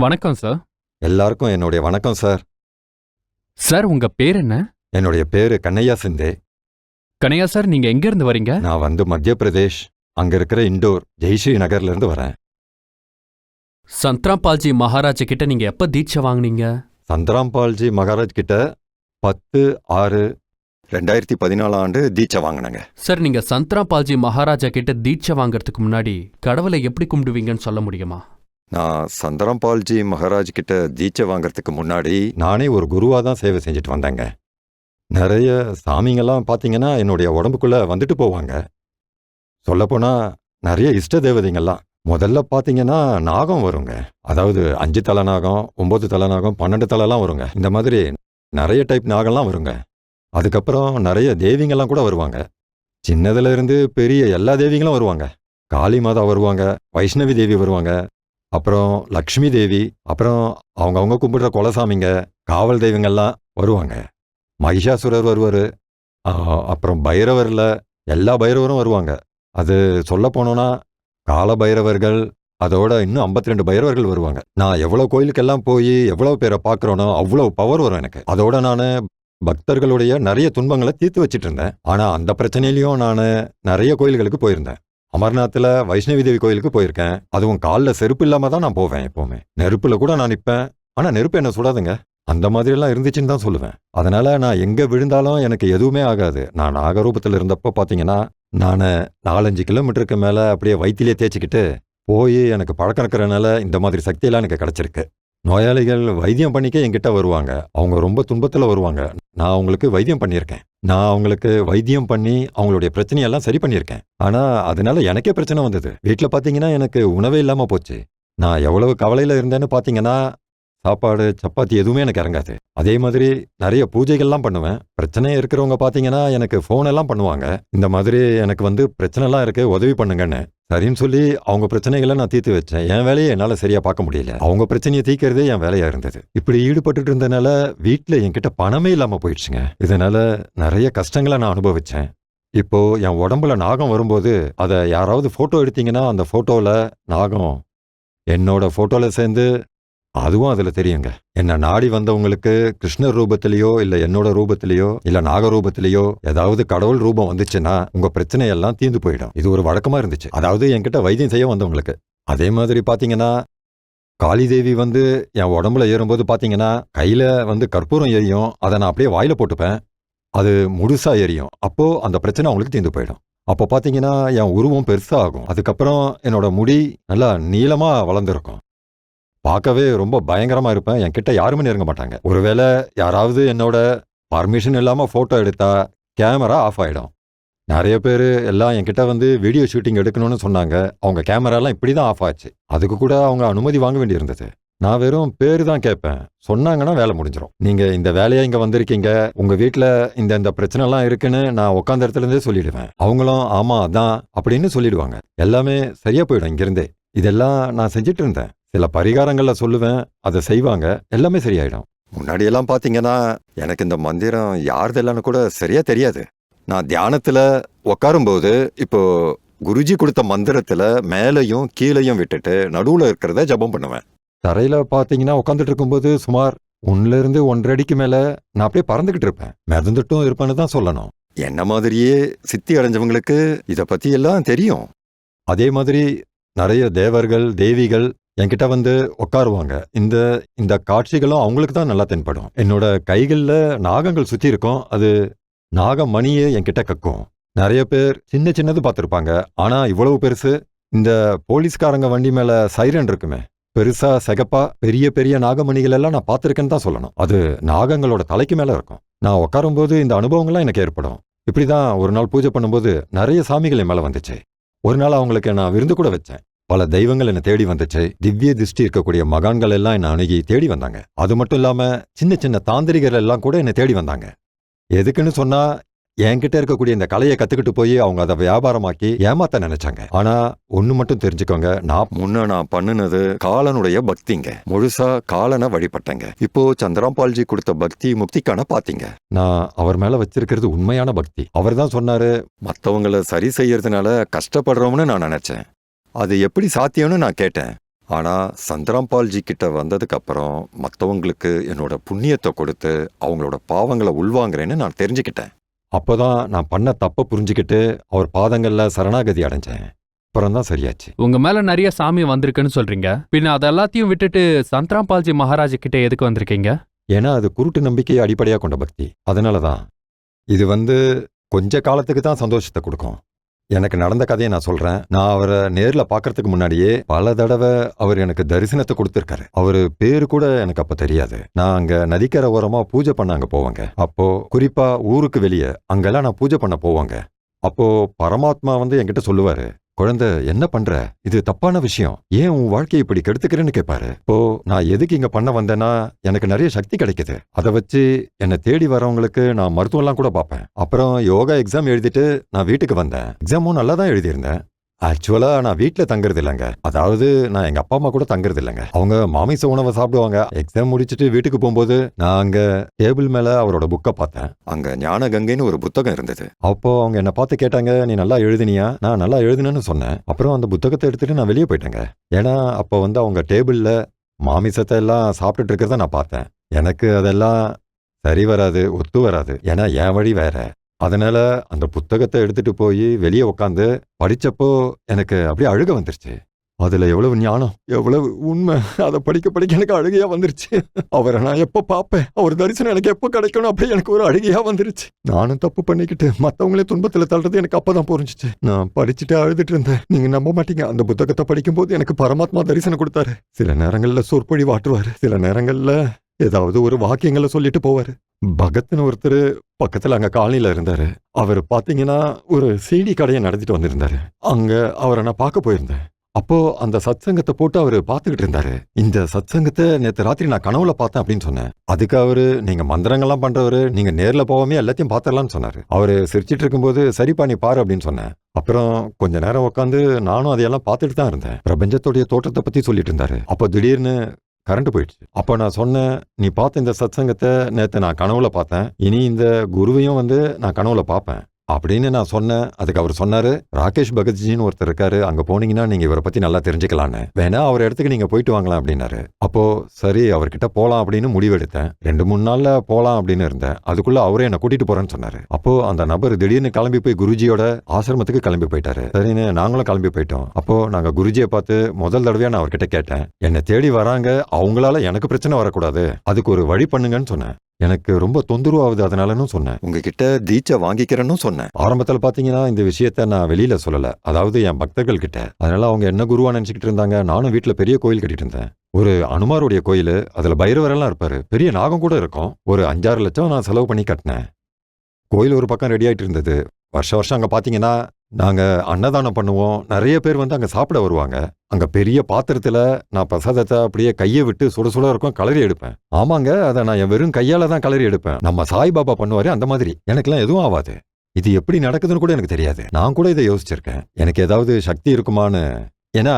வணக்கம் சார். எல்லாருக்கும் என்னுடைய வணக்கம் சார். சார் உங்க பேர் என்ன? என்னுடைய பேரு கண்ணையா சிந்தே. கனையா சார், நீங்க எங்க இருந்து வரீங்க? நான் மத்திய பிரதேஷ், அங்க இருக்கிற இண்டோர் ஜெய்ஸ்ரீ நகர்ல இருந்து வரேன். சந்த்ராம்பால்ஜி மகாராஜ் கிட்ட நீங்க எப்ப தீட்சை வாங்குனீங்க? சந்திராம்பால்ஜி மகாராஜ் கிட்ட 10/6/2014 தீட்சை வாங்கினேங்க. சார், நீங்க சந்த்ராம்பால்ஜி மகாராஜா கிட்ட தீட்சை வாங்கறதுக்கு முன்னாடி கடவுளை எப்படி கும்பிடுவீங்கன்னு சொல்ல முடியுமா? நான் சந்திராம்பால்ஜி மகாராஜ் கிட்ட தீட்சை வாங்கறதுக்கு முன்னாடி நானே ஒரு குருவா தான் சேவை செஞ்சுட்டு வந்தேங்க. நிறைய சாமிங்கெல்லாம் பார்த்தீங்கன்னா என்னுடைய உடம்புக்குள்ள வந்துட்டு போவாங்க. சொல்லப்போனா நிறைய இஷ்ட தேவதைங்கெல்லாம் முதல்ல பார்த்தீங்கன்னா நாகம் வருங்க. அதாவது 5 தலை நாகம், 9 தலை நாகம், 12 தலைலாம் வருங்க. இந்த மாதிரி நிறைய டைப் நாகம்லாம் வருங்க. அதுக்கப்புறம் நிறைய தேவிங்கெல்லாம் கூட வருவாங்க. சின்னதுல இருந்து பெரிய எல்லா தேவிங்களும் வருவாங்க. காளி மாதா வருவாங்க, வைஷ்ணவி தேவி வருவாங்க, அப்புறம் லக்ஷ்மி தேவி, அப்புறம் அவங்கவுங்க கும்பிடுற குலசாமிங்க, காவல் தெய்வங்கள்லாம் வருவாங்க. மகிஷாசுரர் வருவார், அப்புறம் பைரவரில் எல்லா பைரவரும் வருவாங்க. அது சொல்ல போனோன்னா கால பைரவர்கள், அதோட இன்னும் 52 பைரவர்கள் வருவாங்க. நான் எவ்வளோ கோயிலுக்கெல்லாம் போய் எவ்வளோ பேரை பார்க்குறோனோ அவ்வளோ பவர் வரும் எனக்கு. அதோட நான் பக்தர்களுடைய நிறைய துன்பங்களை தீர்த்து வச்சிட்டு இருந்தேன். ஆனால் அந்த பிரச்சனையிலையும் நான் நிறைய கோயில்களுக்கு போயிருந்தேன். அமர்நாத்தில் வைஷ்ணவி தேவி கோயிலுக்கு போயிருக்கேன். அதுவும் காலில் செருப்பு இல்லாமல் தான் நான் போவேன். எப்போவுமே நெருப்பில் கூட நான் நிற்பேன். ஆனால் நெருப்பு என்ன சுடாதுங்க. அந்த மாதிரியெல்லாம் இருந்துச்சுன்னு தான் சொல்லுவேன். அதனால நான் எங்கே விழுந்தாலும் எனக்கு எதுவுமே ஆகாது. நான் நாகரூபத்தில் இருந்தப்போ பார்த்தீங்கன்னா நான் 4-5 கிலோமீட்டருக்கு மேலே அப்படியே வயிற்றிலே தேய்ச்சிக்கிட்டு போய் எனக்கு பழக்கம் இருக்கிறனால இந்த மாதிரி சக்தியெல்லாம் எனக்கு கிடச்சிருக்கு. நோயாளிகள் வைத்தியம் பண்ணிக்க என்கிட்ட வருவாங்க. அவங்க ரொம்ப துன்பத்தில் வருவாங்க. நான் அவங்களுக்கு வைத்தியம் பண்ணியிருக்கேன். நான் அவங்களுக்கு வைத்தியம் பண்ணி அவங்களுடைய பிரச்சனையெல்லாம் சரி பண்ணியிருக்கேன். ஆனால் அதனால எனக்கே பிரச்சனை வந்தது. வீட்டில் பார்த்தீங்கன்னா எனக்கு உணவே இல்லாமல் போச்சு. நான் எவ்வளவு கவலையில் இருந்தேன்னு பார்த்தீங்கன்னா சாப்பாடு சப்பாத்தி எதுவுமே எனக்கு இறங்காது. அதே மாதிரி நிறைய பூஜைகள்லாம் பண்ணுவேன். பிரச்சனை இருக்கிறவங்க பார்த்தீங்கன்னா எனக்கு ஃபோன் எல்லாம் பண்ணுவாங்க. இந்த மாதிரி எனக்கு பிரச்சனைலாம் இருக்கு, உதவி பண்ணுங்கன்னு. சரின்னு சொல்லி அவங்க பிரச்சனைகளை நான் தீர்த்து வச்சேன். என் வேலையை என்னால் சரியா பார்க்க முடியல. அவங்க பிரச்சனையை தீர்க்கிறதே என் வேலையா இருந்தது. இப்படி ஈடுபட்டு இருந்தனால வீட்டில் என்கிட்ட பணமே இல்லாமல் போயிடுச்சுங்க. இதனால நிறைய கஷ்டங்களை நான் அனுபவிச்சேன். இப்போ என் உடம்புல நாகம் வரும்போது அதை யாராவது போட்டோ எடுத்தீங்கன்னா அந்த போட்டோல நாகம் என்னோட போட்டோல சேர்ந்து அதுவும் அதுல தெரியுங்க. என்ன நாடி வந்தவங்களுக்கு கிருஷ்ணர் ரூபத்திலேயோ இல்ல என்னோட ரூபத்திலேயோ இல்ல நாக ரூபத்திலேயோ ஏதாவது கடவுள் ரூபம் வந்துச்சுன்னா உங்க பிரச்சனை எல்லாம் தீர்ந்து போயிடும். இது ஒரு வழக்கமா இருந்துச்சு. அதாவது என்கிட்ட வைத்தியம் செய்ய வந்தவங்களுக்கு. அதே மாதிரி பாத்தீங்கன்னா காளி தேவி என் உடம்புல ஏறும்போது பாத்தீங்கன்னா கையில கற்பூரம் எரியும். அதை நான் அப்படியே வாயில போட்டுப்பேன். அது முழுசா எரியும். அப்போ அந்த பிரச்சனை அவங்களுக்கு தீர்ந்து போயிடும். அப்போ பாத்தீங்கன்னா என் உருவம் பெருசா ஆகும். அதுக்கப்புறம் என்னோட முடி நல்லா நீளமா வளர்ந்துருக்கும். பார்க்கவே ரொம்ப பயங்கரமா இருப்பேன். என்கிட்ட யாருமே நெருங்க மாட்டாங்க. ஒருவேளை யாராவது என்னோட பர்மிஷன் இல்லாம போட்டோ எடுத்தா கேமரா ஆஃப் ஆயிடும். நிறைய பேர் எல்லாம் என்கிட்ட வீடியோ ஷூட்டிங் எடுக்கணும்னு சொன்னாங்க. அவங்க கேமராலாம் இப்படிதான் ஆஃப் ஆச்சு. அதுக்கு கூட அவங்க அனுமதி வாங்க வேண்டியிருந்தது. நான் வெறும் பேரு தான் கேட்பேன். சொன்னாங்கன்னா வேலை முடிஞ்சிடும். நீங்க இந்த வேலையா இங்க வந்திருக்கீங்க, உங்க வீட்டுல இந்த பிரச்சனை எல்லாம் இருக்குன்னு நான் உட்காந்த இடத்துல இருந்தே சொல்லிடுவேன். அவங்களும் ஆமா அதான் அப்படின்னு சொல்லிடுவாங்க. எல்லாமே சரியா போயிடும் இங்கிருந்தே. இதெல்லாம் நான் செஞ்சுட்டு இருந்தேன். சில பரிகாரங்கள்ல சொல்லுவேன், அதை செய்வாங்க, எல்லாமே சரியாயிடும். முன்னாடியெல்லாம் பாத்தீங்கன்னா எனக்கு இந்த மந்திரம் யார்தெல்லாம் கூட சரியா தெரியாது. நான் தியானத்துல உட்காரும்போது இப்போ குருஜி கொடுத்த மந்திரத்துல மேலையும் கீழையும் விட்டுட்டு நடுவுல இருக்கிறத ஜபம் பண்ணுவேன். தரையில பாத்தீங்கன்னா உட்காந்துட்டு இருக்கும்போது சுமார் 1 1.5 அடிக்கு மேல நான் அப்படியே பறந்துகிட்டு இருப்பேன். மிதந்துட்டும் இருப்பேன்னு தான் சொல்லணும். என்ன மாதிரியே சித்தி அடைஞ்சவங்களுக்கு இத பத்தி எல்லாம் தெரியும். அதே மாதிரி நிறைய தேவர்கள் தேவிகள் என்கிட்ட உட்காருவாங்க. இந்த காட்சிகளும் அவங்களுக்கு தான் நல்லா தென்படும். என்னோட கைகள்ல நாகங்கள் சுத்தி இருக்கும். அது நாகமணியே என்கிட்ட கக்கும். நிறைய பேர் சின்ன சின்னது பார்த்துருப்பாங்க. ஆனா இவ்வளவு பெருசு. இந்த போலீஸ்காரங்க வண்டி மேல சைரன் இருக்குமே, பெருசா சிகப்பா பெரிய பெரிய நாகமணிகள் எல்லாம் நான் பார்த்துருக்கேன்னு தான் சொல்லணும். அது நாகங்களோட தலைக்கு மேல இருக்கும். நான் உட்காரும்போது இந்த அனுபவங்கள்லாம் எனக்கு ஏற்படும். இப்படிதான் ஒரு நாள் பூஜை பண்ணும்போது நிறைய சாமிகள் என் மேல வந்துச்சு. ஒரு நாள் அவங்களுக்கு நான் விருந்து கூட வச்சேன். பல தெய்வங்கள் என்னை தேடி வந்துச்சு. திவ்ய திருஷ்டி இருக்கக்கூடிய மகான்கள் எல்லாம் என்னை அணுகி தேடி வந்தாங்க. அது மட்டும் இல்லாம சின்ன சின்ன தாந்திரிகர்கள் எல்லாம் கூட என்னை தேடி வந்தாங்க. எதுக்குன்னு சொன்னா என்கிட்ட இருக்கக்கூடிய இந்த கலையை கத்துக்கிட்டு போய் அவங்க அதை வியாபாரமாக்கி ஏமாத்த நினைச்சாங்க. ஆனா ஒண்ணு மட்டும் தெரிஞ்சுக்கோங்க, நான் பண்ணுனது காலனுடைய பக்திங்க. முழுசா காலனை வழிபட்டங்க. இப்போ சந்திராம்பால்ஜி கொடுத்த பக்தி முக்திக்கான பாத்தீங்க. நான் அவர் மேல வச்சிருக்கிறது உண்மையான பக்தி. அவர் தான் சொன்னாரு, மத்தவங்களை சரி செய்யறதுனால கஷ்டப்படுறோம்னு நான் நினைச்சேன். அது எப்படி சாத்தியம்னு நான் கேட்டேன். ஆனா சந்திராம்பால்ஜி கிட்ட வந்ததுக்கு அப்புறம் மற்றவங்களுக்கு என்னோட புண்ணியத்தை கொடுத்து அவங்களோட பாவங்களை உள்வாங்குறேன்னு நான் தெரிஞ்சுக்கிட்டேன். அப்போதான் நான் பண்ண தப்பை புரிஞ்சுக்கிட்டு அவர் பாதங்கள்ல சரணாகதி அடைஞ்சேன். அப்புறம் தான் சரியாச்சு. உங்க மேல நிறைய சாமி வந்திருக்குன்னு சொல்றீங்க. பின்ன அதெல்லாத்தையும் விட்டுட்டு சந்திராம்பால்ஜி மகாராஜ் கிட்ட எதுக்கு வந்திருக்கீங்க? ஏன்னா அது குருட்டு நம்பிக்கையை அடிப்படையாக கொண்ட பக்தி. அதனால தான் இது கொஞ்ச காலத்துக்கு தான் சந்தோஷத்தை கொடுக்கும். எனக்கு நடந்த கதையை நான் சொல்றேன். நான் அவரை நேர்ல பார்க்கறதுக்கு முன்னாடியே பல தடவை அவர் எனக்கு தரிசனத்தை கொடுத்திருக்காரு. அவரு பேரு கூட எனக்கு அப்ப தெரியாது. நான் அங்க நதிக்கரை ஓரமா பூஜை பண்ண அங்க போவாங்க. அப்போ குறிப்பா ஊருக்கு வெளியே அங்கெல்லாம் நான் பூஜை பண்ண போவாங்க. அப்போ பரமாத்மா என்கிட்ட சொல்லுவாரு, குழந்தை என்ன பண்ற, இது தப்பான விஷயம், ஏன் உன் வாழ்க்கையை இப்படி கெடுத்துக்கிறேன்னு கேட்பாரு. இப்போ நான் எதுக்கு இங்க பண்ண வந்தேன்னா எனக்கு நிறைய சக்தி கிடைக்குது. அதை வச்சு என்னை தேடி வரவங்களுக்கு நான் மருத்துவம்லாம் கூட பார்ப்பேன். அப்புறம் யோகா எக்ஸாம் எழுதிட்டு நான் வீட்டுக்கு வந்தேன். எக்ஸாமும் நல்லா தான் எழுதியிருந்தேன். ஆக்சுவலா நான் வீட்டுல தங்குறது இல்லைங்க. அதாவது நான் எங்க அப்பா அம்மா கூட தங்குறது இல்லைங்க. அவங்க மாமிச உணவை சாப்பிடுவாங்க. எக்ஸாம் முடிச்சுட்டு வீட்டுக்கு போகும்போது நான் அங்க டேபிள் மேல அவரோட புக்கை பார்த்தேன். அங்க ஞான கங்கைன்னு ஒரு புத்தகம் இருந்தது. அப்போ அவங்க என்ன பார்த்து கேட்டாங்க, நீ நல்லா எழுதினியா? நான் நல்லா எழுதினேன்னு சொன்னேன். அப்புறம் அந்த புத்தகத்தை எடுத்துட்டு நான் வெளியே போயிட்டேங்க. ஏன்னா அப்போ அவங்க டேபிள்ல மாமிசத்தை எல்லாம் சாப்பிட்டுட்டு இருக்கிறத நான் பார்த்தேன். எனக்கு அதெல்லாம் சரி வராது, ஒத்து வராது. ஏன்னா என் வழி வேற. அதனால அந்த புத்தகத்தை எடுத்துட்டு போய் வெளியே உட்காந்து படிச்சப்போ எனக்கு அப்படியே அழுக வந்துருச்சு. அதுல எவ்வளவு ஞானம், எவ்வளவு உண்மை, அதை படிக்க படிக்க எனக்கு அழுகையா வந்துருச்சு. அவரை நான் எப்ப பார்ப்பேன், அவர் தரிசனம் எனக்கு எப்ப கிடைக்கணும், அப்படியே எனக்கு ஒரு அழுகையா வந்துருச்சு. நானும் தப்பு பண்ணிக்கிட்டு மத்தவங்களே துன்பத்துல தள்ளுறது எனக்கு அப்பதான் புரிஞ்சுச்சு. நான் படிச்சுட்டு அழுதுட்டு இருந்தேன். நீங்க நம்ப மாட்டீங்க, அந்த புத்தகத்தை படிக்கும்போது எனக்கு பரமாத்மா தரிசனம் கொடுத்தாரு. சில நேரங்கள்ல சொற்பொழி வாட்டுவாரு, சில நேரங்கள்ல ஏதாவது ஒரு வாக்கியங்களை சொல்லிட்டு போவாரு. பகத்னு ஒருத்தர் பக்கத்துல அங்க காலனில இருந்தாரு. அவர் பாத்தீங்கன்னா ஒரு சீடி கடையை நடத்திட்டு வந்திருந்தாரு. அங்க அவரை நான் பார்க்க போயிருந்தேன். அப்போ அந்த சத்சங்கத்தை போட்டு அவரு பாத்துக்கிட்டு இருந்தாரு. இந்த சத்சங்கத்தை நேத்து ராத்திரி நான் கனவுல பார்த்தேன் அப்படின்னு சொன்னேன். அதுக்கு அவரு, நீங்க மந்திரங்கள்லாம் பண்றவரு, நீங்க நேர்ல போகாம எல்லாத்தையும் பாத்திரலாம்னு சொன்னாரு. அவரு சிரிச்சிட்டு இருக்கும்போது, சரிப்பா நீ பாரு அப்படின்னு சொன்னேன். அப்புறம் கொஞ்ச நேரம் உட்காந்து நானும் அதையெல்லாம் பார்த்துட்டு தான் இருந்தேன். பிரபஞ்சத்துடைய தோற்றத்தை பத்தி சொல்லிட்டு இருந்தாரு. அப்போ திடீர்னு கரண்ட் போயிடுச்சு. அப்போ நான் சொன்னேன், நீ பார்த்த இந்த சத்சங்கத்தை நேத்து நான் கனவுல பார்த்தேன், இனி இந்த குருவையும் நான் கனவுல பார்ப்பேன் அப்படின்னு நான் சொன்னேன். அதுக்கு அவர் சொன்னாரு, ராகேஷ் பகத்ஜின்னு ஒருத்தர் இருக்காரு, அங்க போனீங்கன்னா நீங்க இவரை பத்தி நல்லா தெரிஞ்சுக்கலான்னு, வேணா அவர் இடத்துக்கு நீங்க போயிட்டு வாங்கலாம் அப்படின்னாரு. அப்போ சரி அவர்கிட்ட போலாம் அப்படின்னு முடிவெடுத்தேன். 2-3 நாள்ல போலாம் அப்படின்னு இருந்தேன். அதுக்குள்ள அவரே என்ன கூட்டிட்டு போறேன்னு சொன்னாரு. அப்போ அந்த நபர் திடீர்னு கிளம்பி போய் குருஜியோட ஆசிரமத்துக்கு கிளம்பி போயிட்டாரு. சரின்னு நாங்களும் கிளம்பி போயிட்டோம். அப்போ நாங்க குருஜியை பார்த்து முதல் தடவையா நான் அவர்கிட்ட கேட்டேன், என்னை தேடி வராங்க, அவங்களால எனக்கு பிரச்சனை வரக்கூடாது, அதுக்கு ஒரு வழி பண்ணுங்கன்னு சொன்னேன். எனக்கு ரொம்ப தொந்தரவு ஆகுது அதனாலன்னு சொன்னேன். உங்ககிட்ட தீட்சை வாங்கிக்கிறேன்னு சொன்னேன். ஆரம்பத்தில் பாத்தீங்கன்னா இந்த விஷயத்த நான் வெளியில சொல்லல, அதாவது என் பக்தர்கள் கிட்ட. அதனால அவங்க என்ன குருவா நினைச்சுக்கிட்டு இருந்தாங்க. நானும் வீட்டுல பெரிய கோயில் கட்டிட்டு இருந்தேன். ஒரு அனுமாருடைய கோயில், அதுல பைரவரெல்லாம் இருப்பாரு, பெரிய நாகம் கூட இருக்கும். ஒரு 5-6 லட்சம் நான் செலவு பண்ணி கட்டினேன். கோயில் ஒரு பக்கம் ரெடி ஆயிட்டு இருந்தது. வருஷம் அங்க பாத்தீங்கன்னா நாங்க அன்னதானம் பண்ணுவோம். நிறைய பேர் அங்க சாப்பிட வருவாங்க. அங்க பெரிய பாத்திரத்துல நான் பிரசாதத்தை அப்படியே கையை விட்டு சுட சுட இருக்கும் கலரி எடுப்பேன். ஆமாங்க, அதை நான் என் வெறும் கையால தான் கலரி எடுப்பேன். நம்ம சாய்பாபா பண்ணுவாரு அந்த மாதிரி. எனக்கெல்லாம் எதுவும் ஆகாது. இது எப்படி நடக்குதுன்னு கூட எனக்கு தெரியாது. நான் கூட இதை யோசிச்சிருக்கேன், எனக்கு ஏதாவது சக்தி இருக்குமான்னு. ஏன்னா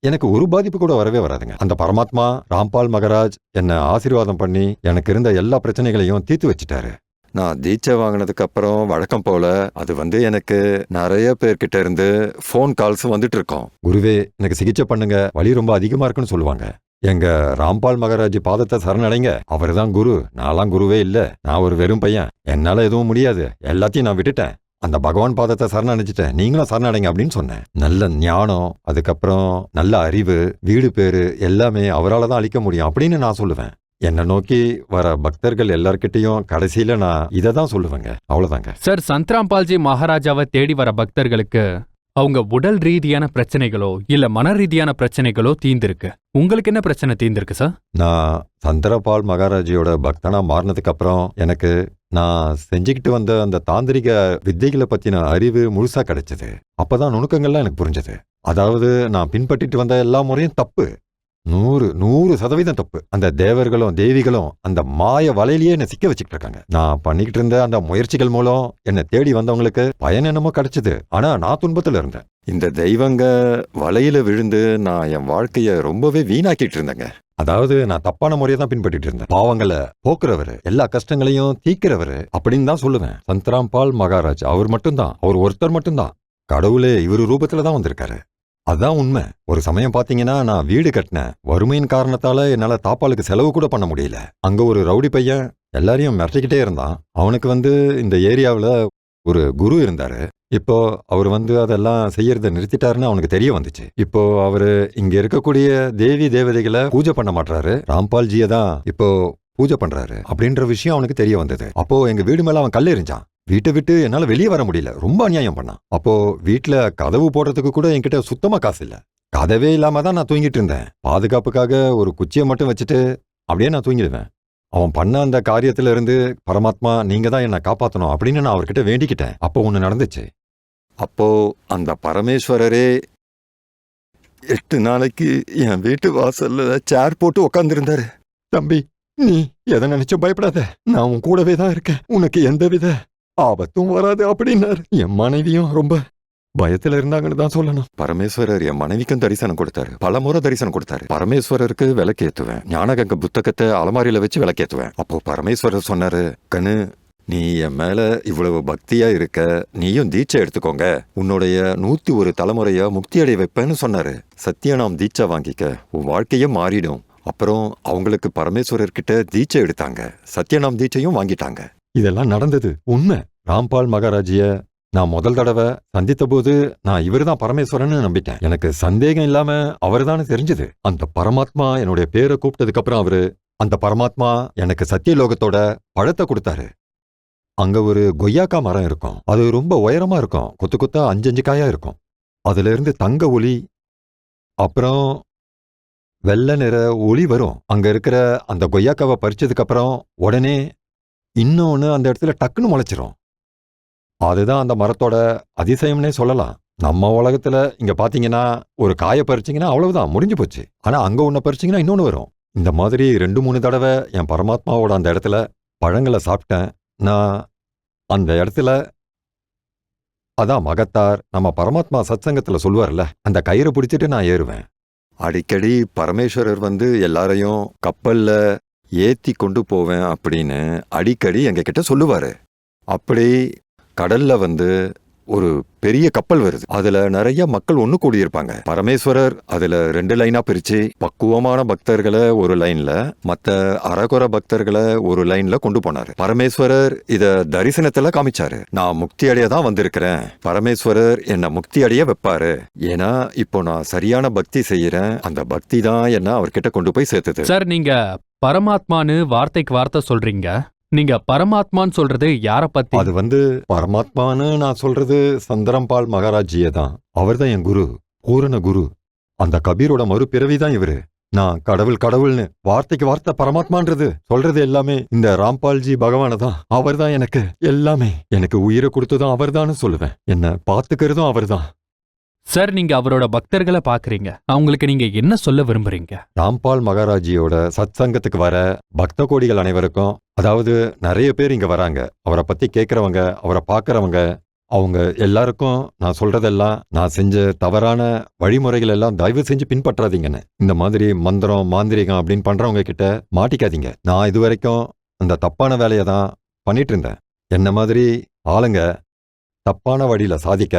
எனக்கு ஒரு பாதிப்பு கூட வரவே வராதுங்க. அந்த பரமாத்மா ராம்பால் மகாராஜ் என்ன ஆசீர்வாதம் பண்ணி எனக்கு இருந்த எல்லா பிரச்சனைகளையும் தீர்த்து வச்சுட்டாரு. நான் தீட்சை வாங்கினதுக்கு அப்புறம் வழக்கம் போல அது எனக்கு நிறைய பேர்கிட்ட இருந்து ஃபோன் கால்ஸ் வந்துட்டு இருக்கோம். குருவே எனக்கு சிகிச்சை பண்ணுங்க, வலி ரொம்ப அதிகமா இருக்குன்னு சொல்லுவாங்க. எங்க ராம்பால் மகாராஜ் பாதத்தை சரணடைங்க, அவர் தான் குரு, நான்லாம் குருவே இல்ல, நான் ஒரு வெறும் பையன், என்னால எதுவும் முடியாது, எல்லாத்தையும் நான் விட்டுட்டேன், அந்த பகவான் பாதத்தை சரணடைஞ்சிட்டேன், நீங்களும் சரணடைங்க அப்படின்னு சொன்னேன். நல்ல ஞானம், அதுக்கப்புறம் நல்ல அறிவு, வீடு பேரு எல்லாமே அவரால் தான் அளிக்க முடியும் அப்படின்னு நான் சொல்லுவேன். என்னை நோக்கி வர பக்தர்கள் எல்லார்கிட்டையும் கடைசியில நான் இதை தான் சொல்லுவேங்க. அவ்வளவுதாங்க. சார், சந்திராம்பால்ஜி மகாராஜாவை தேடி வர பக்தர்களுக்கு அவங்க உடல் ரீதியான பிரச்சனைகளோ இல்ல மன ரீதியான பிரச்சனைகளோ தீர்ந்திருக்கு. உங்களுக்கு என்ன பிரச்சனை தீர்ந்திருக்கு சார்? நான் சந்திரபால் மகாராஜியோட பக்தனா மாறினதுக்கு அப்புறம் எனக்கு நான் செஞ்சுக்கிட்டு வந்த அந்த தாந்திரிக வித்தைகளை பத்தின அறிவு முழுசா கிடைச்சது. அப்பதான் நுணுக்கங்கள்லாம் எனக்கு புரிஞ்சது. அதாவது நான் பின்பற்றிட்டு வந்த எல்லா முறையும் தப்பு, 100% தப்பு. அந்த தேவர்களும் தேவிகளும் அந்த மாய வலையிலேயே என்னை சிக்க வச்சுக்கிட்டு இருக்காங்க. நான் பண்ணிக்கிட்டு இருந்த அந்த முயற்சிகள் மூலம் என்னை தேடி வந்தவங்களுக்கு பயன் என்னமோ கிடைச்சது, ஆனா நான் துன்பத்துல இருந்தேன். இந்த தெய்வங்க வலையில விழுந்து நான் என் வாழ்க்கைய ரொம்பவே வீணாக்கிட்டு இருந்தேங்க. அதாவது நான் தப்பான முறையை தான் பின்பற்றிட்டு இருந்தேன். பாவங்களை போக்குறவரு, எல்லா கஷ்டங்களையும் தீக்கிறவரு அப்படின்னு தான் சொல்லுவேன். சந்திராம்பால் மகாராஜ் அவர் மட்டும்தான், அவர் ஒருத்தர் மட்டும்தான். கடவுளே இவரு ரூபத்துல தான் வந்திருக்காரு. அதான் உண்மை. ஒரு சமயம் பாத்தீங்கன்னா நான் வீடு கட்டினேன். வறுமையின் காரணத்தால என்னால தாப்பாளுக்கு செலவு கூட பண்ண முடியல. அங்க ஒரு ரவுடி பையன் எல்லாரையும் மிரட்டிக்கிட்டே இருந்தான். அவனுக்கு இந்த ஏரியாவுல ஒரு குரு இருந்தாரு. இப்போ அவர் அதெல்லாம் செய்யறத நிறுத்திட்டாருன்னு அவனுக்கு தெரிய வந்துச்சு. இப்போ அவரு இங்க இருக்கக்கூடிய தேவி தேவதைகளை பூஜை பண்ண மாட்டாரு, ராம்பால்ஜியை தான் இப்போ பூஜை பண்றாரு அப்படின்ற விஷயம் அவனுக்கு தெரிய வந்தது. அப்போ எங்க வீடு மேல அவன் கல் எறிஞ்சான். வீட்டை விட்டு என்னால வெளியே வர முடியல. ரொம்ப அநியாயம் பண்ணான். அப்போ வீட்டுல கதவு போடுறதுக்கு கூட என்கிட்ட சுத்தமா காசு இல்ல. கதவே இல்லாம தான் நான் தூங்கிட்டு இருந்தேன். பாதுகாப்புக்காக ஒரு குச்சியை மட்டும் வச்சுட்டு அப்படியே நான் தூங்கிடுவேன். அவன் பண்ண அந்த காரியத்துல இருந்து பரமாத்மா நீங்க தான் என்னை காப்பாத்தணும் அப்படின்னு நான் அவர்கிட்ட வேண்டிக்கிட்டேன். அப்போ ஒண்ணு நடந்துச்சு. அப்போ அந்த பரமேஸ்வரரே 8 நாளைக்கு என் வீட்டு வாசல்ல சேர் போட்டு உக்காந்துருந்தாரு. தம்பி, நீ எதை நினைச்சும் பயப்படாத, நான் உன் கூடவே தான் இருக்கேன், உனக்கு எந்தவித ஆபத்தும் வராது அப்படின்னாரு. என் மனைவியும் ரொம்ப பயத்துல இருந்தாங்கன்னு தான் சொல்லணும். பரமேஸ்வரர் என் மனைவிக்கும் தரிசனம் கொடுத்தாரு. பல முறை தரிசனம் கொடுத்தாரு. பரமேஸ்வரருக்கு விளக்கேத்துவேன். ஞானகங்க புத்தகத்தை அலமாரியில வச்சு விளக்கேத்துவேன். அப்போ பரமேஸ்வரர் சொன்னாரு, கண்ணு, நீ என் மேல இவ்வளவு பக்தியா இருக்க, நீயும் தீட்சை எடுத்துக்கோங்க, உன்னுடைய 101 தலைமுறைய முக்தி அடைய வைப்பேன்னு சொன்னாரு. சத்தியநாம் தீட்சை வாங்கிக்க, உன் வாழ்க்கையே மாறிடும். அப்புறம் அவங்களுக்கு பரமேஸ்வரர்கிட்ட தீட்சை எடுத்தாங்க. சத்தியநாம் தீட்சையும் வாங்கிட்டாங்க. இதெல்லாம் நடந்தது உண்மை. ராம்பால் மகாராஜிய நான் முதல் தடவை சந்தித்த போது நான் இவருதான் பரமேஸ்வரன்னு நம்பிட்டேன். எனக்கு சந்தேகம் இல்லாம அவர்தான் தெரிஞ்சது. அந்த பரமாத்மா என்னுடைய பேரை கூப்பிட்டதுக்கு அப்புறம் அந்த பரமாத்மா எனக்கு சத்தியலோகத்தோட பழத்தை கொடுத்தாரு. அங்க ஒரு கொய்யாக்கா மரம் இருக்கும். அது ரொம்ப உயரமா இருக்கும். கொத்து கொத்தா 5 காயா இருக்கும். அதுல இருந்து தங்க ஒளி, அப்புறம் வெள்ளை நிற ஒளி வரும். அங்க இருக்கிற அந்த கொய்யாக்காவை பறிச்சதுக்கு அப்புறம் உடனே இன்னொன்னு அந்த இடத்துல டக்குன்னு முளைச்சிரும். அதுதான் அந்த மரத்தோட அதிசயம்னே சொல்லலாம். நம்ம உலகத்துல இங்க பாத்தீங்கன்னா ஒரு காயை பறிச்சீங்கன்னா அவ்வளவுதான், முடிஞ்சு போச்சு. ஆனா அங்க ஒண்ணு பறிச்சீங்கன்னா இன்னொன்னு வரும். இந்த மாதிரி 2-3 தடவை என் பரமாத்மாவோட அந்த இடத்துல பழங்களை சாப்பிட்டேன். நான் அந்த இடத்துல, அதான் மகத்தார் நம்ம பரமாத்மா சத்சங்கத்துல சொல்லுவார்ல, அந்த கயிறு பிடிச்சிட்டு நான் ஏறுவேன். அடிக்கடி பரமேஸ்வரர் எல்லாரையும் கப்பல்ல ஏத்தி கொண்டு போவேன் அப்படின்னு அடிக்கடி எங்க கிட்ட சொல்லுவாரு. அப்படி கடல்ல ஒரு பெரிய கப்பல் வருது. அதுல நிறைய மக்கள் ஒண்ணு கூடியிருப்பாங்க. பரமேஸ்வரர் அதுல 2 லைனா பிரிச்சு பக்குவமான பக்தர்களை ஒரு லைன்ல, மத்த அரகுர பக்தர்களை ஒரு லைன்ல கொண்டு போனாரு. பரமேஸ்வரர் இத தரிசனத்துல காமிச்சாரு. நான் முக்தி அடைய தான் வந்திருக்கிறேன், பரமேஸ்வரர் என்ன முக்தி அடைய வைப்பாரு. ஏன்னா இப்போ நான் சரியான பக்தி செய்யறேன். அந்த பக்தி தான் என்ன அவர்கிட்ட கொண்டு போய் சேர்த்தது. சார், நீங்க பரமாத்மான்னு வார்த்தைக்கு வார்த்தை சொல்றீங்க. நீங்க பரமாத்மான்னு சொல்றது யார பத்தி? அது பரமாத்மான்னு நான் சொல்றது சந்திரம்பால் மகாராஜியே தான். அவர் தான் என் குரு, பூரண குரு. அந்த கபீரோட மறுபிறவி தான் இவரு. நான் கடவுள் கடவுள்னு வார்த்தைக்கு வார்த்தை பரமாத்மான்றது சொல்றது எல்லாமே இந்த ராம்பால்ஜி பகவான தான். அவர் தான் எனக்கு எல்லாமே. எனக்கு உயிரை கொடுத்ததும் அவர் தான் சொல்லுவேன். என்ன பாத்துக்கிறதும் அவர் தான். சார், நீங்க அவரோட பக்தர்களை பாக்குறீங்க. அவங்களுக்கு நீங்க என்ன சொல்ல விரும்புறீங்க? ராம்பால் மகாராஜியோட சத்சங்கத்துக்கு வர பக்த கோடிகள் அனைவருக்கும், அதாவது நிறைய பேர் இங்க வராங்க, அவரை பத்தி கேட்கறவங்க, அவரை பாக்குறவங்க, அவங்க எல்லாருக்கும் நான் சொல்றதெல்லாம், நான் செஞ்ச தவறான வழிமுறைகள் எல்லாம் தயவு செஞ்சு பின்பற்றாதீங்கன்னு. இந்த மாதிரி மந்திரம் மாந்திரிகம் அப்படின்னு பண்றவங்க கிட்ட மாட்டிக்காதீங்க. நான் இதுவரைக்கும் அந்த தப்பான வேலையை தான் பண்ணிட்டு இருந்தேன். என்ன மாதிரி ஆளுங்க தப்பான வழியில சாதிக்க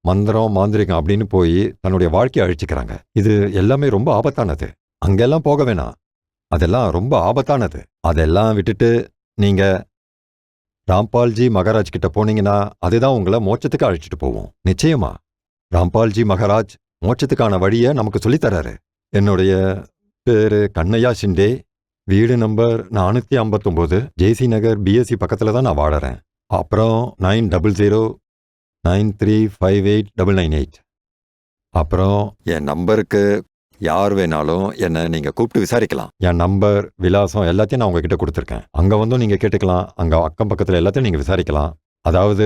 மந்திரம் மாந்திரிகம் அப்படின்னு போய் தன்னுடைய வாழ்க்கையை அழிச்சுக்கிறாங்க. இது எல்லாமே ரொம்ப ஆபத்தானது. அங்கெல்லாம் போக வேணாம், அதெல்லாம் ரொம்ப ஆபத்தானது. அதெல்லாம் விட்டுட்டு நீங்க ராம்பால்ஜி மகாராஜ் கிட்ட போனீங்கன்னா அதுதான் உங்களை மோட்சத்துக்கு அழைச்சிட்டு போவோம். நிச்சயமா ராம்பால்ஜி மகாராஜ் மோட்சத்துக்கான வழியை நமக்கு சொல்லித்தராரு. என்னுடைய பேரு கண்ணையா ஷிண்டே. வீடு நம்பர் 459, ஜேசி நகர், பிஎஸ்சி பக்கத்துல தான் நான் வாழறேன். அப்புறம் 9009358998. அப்புறம் என் நம்பருக்கு யார் வேணாலும் என்ன நீங்க கூப்பிட்டு விசாரிக்கலாம். என் நம்பர், விலாசம் எல்லாத்தையும் நான் உங்ககிட்ட கொடுத்துருக்கேன். அங்க நீங்க கேட்டுக்கலாம். அங்க அக்கம் பக்கத்துல எல்லாத்தையும் நீங்க விசாரிக்கலாம். அதாவது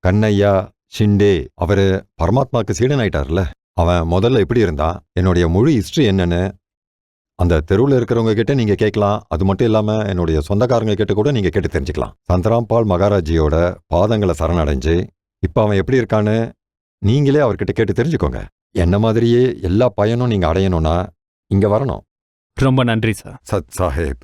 கண்ணையா ஷிண்டே அவரு பரமாத்மாக்கு சீடன் ஆயிட்டார்ல, அவன் முதல்ல எப்படி இருந்தான், என்னுடைய முழு ஹிஸ்டரி என்னன்னு அந்த தெருவில் இருக்கிறவங்க கிட்ட நீங்க கேட்கலாம். அது மட்டும் இல்லாம என்னுடைய சொந்தக்காரங்க கிட்ட கூட நீங்க கேட்டு தெரிஞ்சுக்கலாம். சந்திராம்பால் மகாராஜியோட பாதங்களை சரணடைஞ்சு இப்ப அவன் எப்படி இருக்கான்னு நீங்களே அவர்கிட்ட கேட்டு தெரிஞ்சுக்கோங்க. என்ன மாதிரியே எல்லா பயனும் நீங்க அடையணும்னா இங்க வரணும். ரொம்ப நன்றி சார். சத் சாஹேப்.